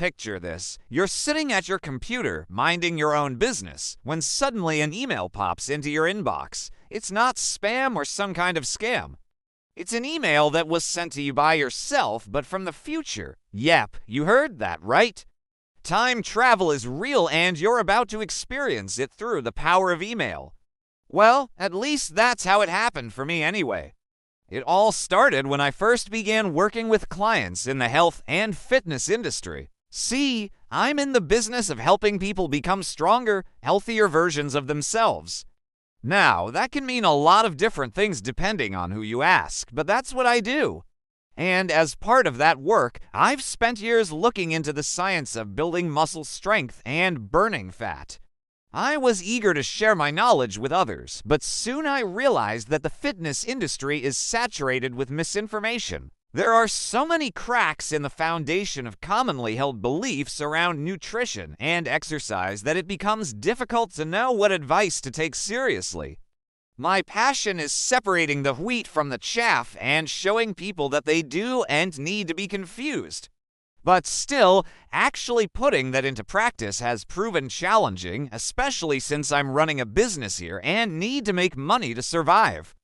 picture this. You're sitting at your computer, minding your own business, when suddenly an email pops into your inbox. It's not spam or some kind of scam. It's an email that was sent to you by yourself, but from the future. Yep, you heard that, right? Time travel is real, and you're about to experience it through the power of email. Well, at least that's how it happened for me anyway. It all started when I first began working with clients in the health and fitness industry. See, I'm in the business of helping people become stronger, healthier versions of themselves. Now, that can mean a lot of different things depending on who you ask, but that's what I do. And as part of that work, I've spent years looking into the science of building muscle strength and burning fat. I was eager to share my knowledge with others, but soon I realized that the fitness industry is saturated with misinformation. There are so many cracks in the foundation of commonly held beliefs around nutrition and exercise that it becomes difficult to know what advice to take seriously. My passion is separating the wheat from the chaff and showing people that they do and need to be confused. But still, actually putting that into practice has proven challenging, especially since I'm running a business here and need to make money to survive.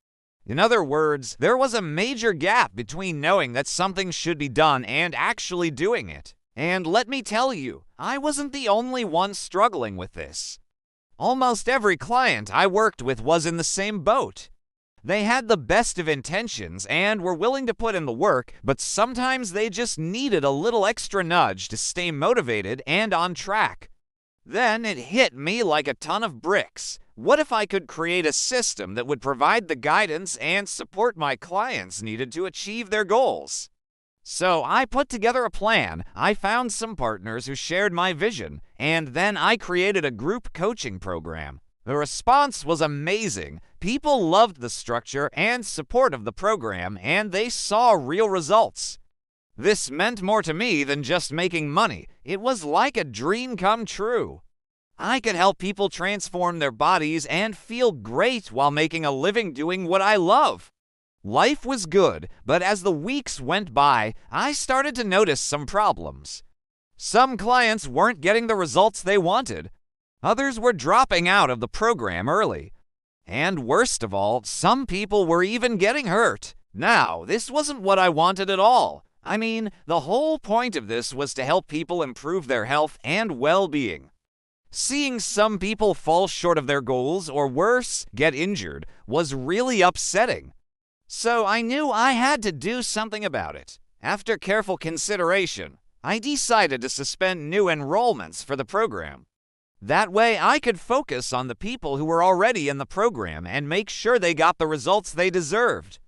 In other words, there was a major gap between knowing that something should be done and actually doing it. And let me tell you, I wasn't the only one struggling with this. Almost every client I worked with was in the same boat. They had the best of intentions and were willing to put in the work, but sometimes they just needed a little extra nudge to stay motivated and on track. Then it hit me like a ton of bricks. What if I could create a system that would provide the guidance and support my clients needed to achieve their goals? So I put together a plan. I found some partners who shared my vision, and then I created a group coaching program. The response was amazing. People loved the structure and support of the program, and they saw real results. This meant more to me than just making money. It was like a dream come true. I could help people transform their bodies and feel great while making a living doing what I love. Life was good, but as the weeks went by, I started to notice some problems. Some clients weren't getting the results they wanted. Others were dropping out of the program early. And worst of all, some people were even getting hurt. Now, this wasn't what I wanted at all. I mean, the whole point of this was to help people improve their health and well-being. Seeing some people fall short of their goals, or worse, get injured, was really upsetting. So I knew I had to do something about it. After careful consideration, I decided to suspend new enrollments for the program. That way I could focus on the people who were already in the program and make sure they got the results they deserved.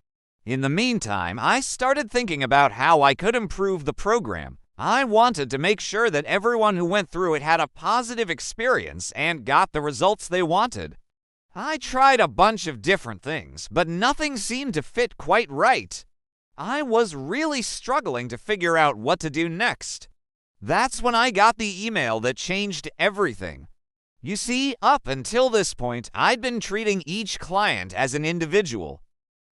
In the meantime, I started thinking about how I could improve the program. I wanted to make sure that everyone who went through it had a positive experience and got the results they wanted. I tried a bunch of different things, but nothing seemed to fit quite right. I was really struggling to figure out what to do next. That's when I got the email that changed everything. You see, up until this point, I'd been treating each client as an individual.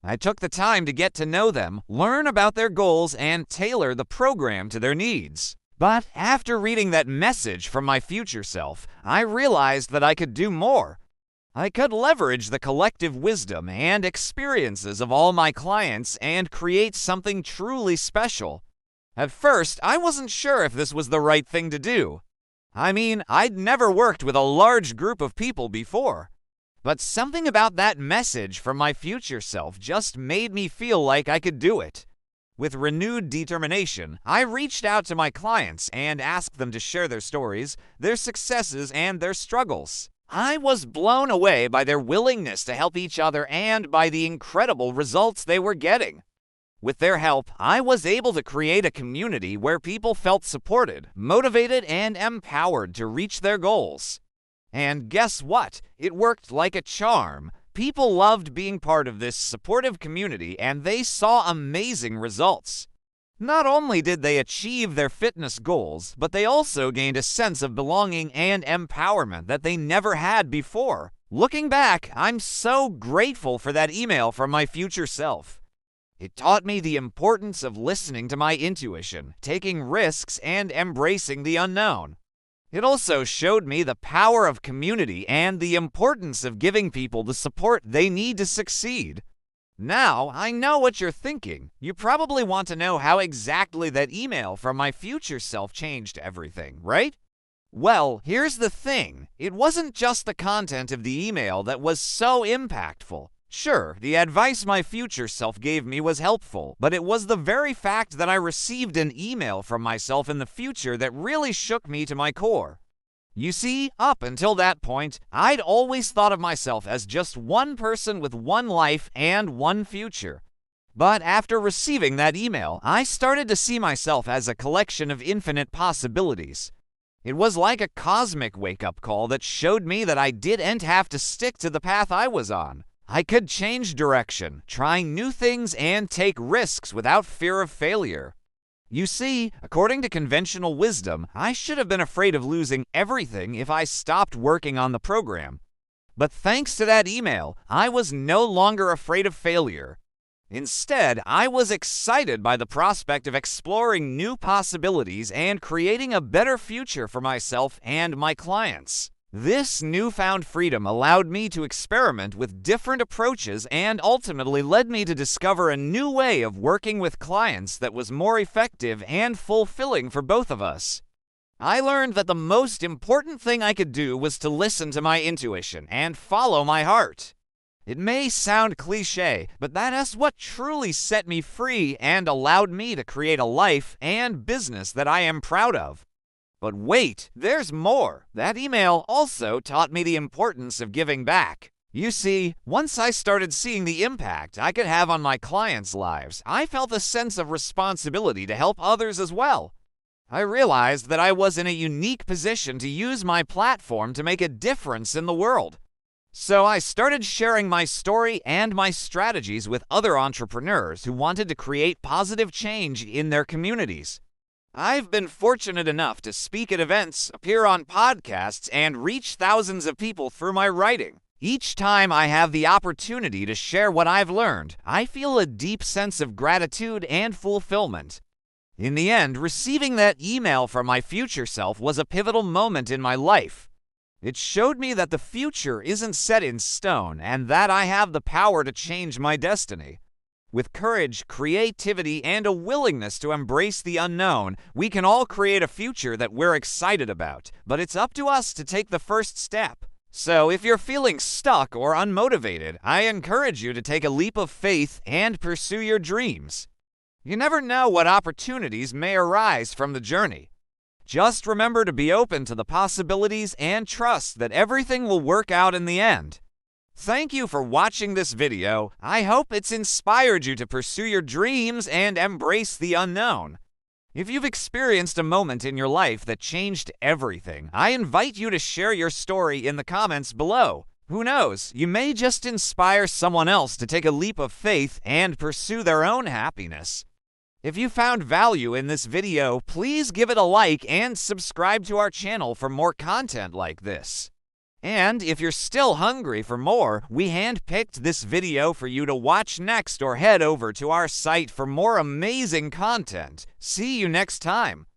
I took the time to get to know them, learn about their goals, and tailor the program to their needs. But after reading that message from my future self, I realized that I could do more. I could leverage the collective wisdom and experiences of all my clients and create something truly special. At first, I wasn't sure if this was the right thing to do. I mean, I'd never worked with a large group of people before. But something about that message from my future self just made me feel like I could do it. With renewed determination, I reached out to my clients and asked them to share their stories, their successes, and their struggles. I was blown away by their willingness to help each other and by the incredible results they were getting. With their help, I was able to create a community where people felt supported, motivated, and empowered to reach their goals. And guess what? It worked like a charm. People loved being part of this supportive community, and they saw amazing results. Not only did they achieve their fitness goals, but they also gained a sense of belonging and empowerment that they never had before. Looking back, I'm so grateful for that email from my future self. It taught me the importance of listening to my intuition, taking risks, and embracing the unknown. It also showed me the power of community and the importance of giving people the support they need to succeed. Now, I know what you're thinking. You probably want to know how exactly that email from my future self changed everything, right? Well, here's the thing. It wasn't just the content of the email that was so impactful. Sure, the advice my future self gave me was helpful, but it was the very fact that I received an email from myself in the future that really shook me to my core. You see, up until that point, I'd always thought of myself as just one person with one life and one future. But after receiving that email, I started to see myself as a collection of infinite possibilities. It was like a cosmic wake-up call that showed me that I didn't have to stick to the path I was on. I could change direction, try new things, and take risks without fear of failure. You see, according to conventional wisdom, I should have been afraid of losing everything if I stopped working on the program. But thanks to that email, I was no longer afraid of failure. Instead, I was excited by the prospect of exploring new possibilities and creating a better future for myself and my clients. This newfound freedom allowed me to experiment with different approaches and ultimately led me to discover a new way of working with clients that was more effective and fulfilling for both of us. I learned that the most important thing I could do was to listen to my intuition and follow my heart. It may sound cliche, but that is what truly set me free and allowed me to create a life and business that I am proud of. But wait, there's more. That email also taught me the importance of giving back. You see, once I started seeing the impact I could have on my clients' lives, I felt a sense of responsibility to help others as well. I realized that I was in a unique position to use my platform to make a difference in the world. So I started sharing my story and my strategies with other entrepreneurs who wanted to create positive change in their communities. I've been fortunate enough to speak at events, appear on podcasts, and reach thousands of people through my writing. Each time I have the opportunity to share what I've learned, I feel a deep sense of gratitude and fulfillment. In the end, receiving that email from my future self was a pivotal moment in my life. It showed me that the future isn't set in stone and that I have the power to change my destiny. With courage, creativity, and a willingness to embrace the unknown, we can all create a future that we're excited about, but it's up to us to take the first step. So if you're feeling stuck or unmotivated, I encourage you to take a leap of faith and pursue your dreams. You never know what opportunities may arise from the journey. Just remember to be open to the possibilities and trust that everything will work out in the end. Thank you for watching this video. I hope it's inspired you to pursue your dreams and embrace the unknown. If you've experienced a moment in your life that changed everything, I invite you to share your story in the comments below. Who knows, you may just inspire someone else to take a leap of faith and pursue their own happiness. If you found value in this video, please give it a like and subscribe to our channel for more content like this. And if you're still hungry for more, we handpicked this video for you to watch next, or head over to our site for more amazing content. See you next time.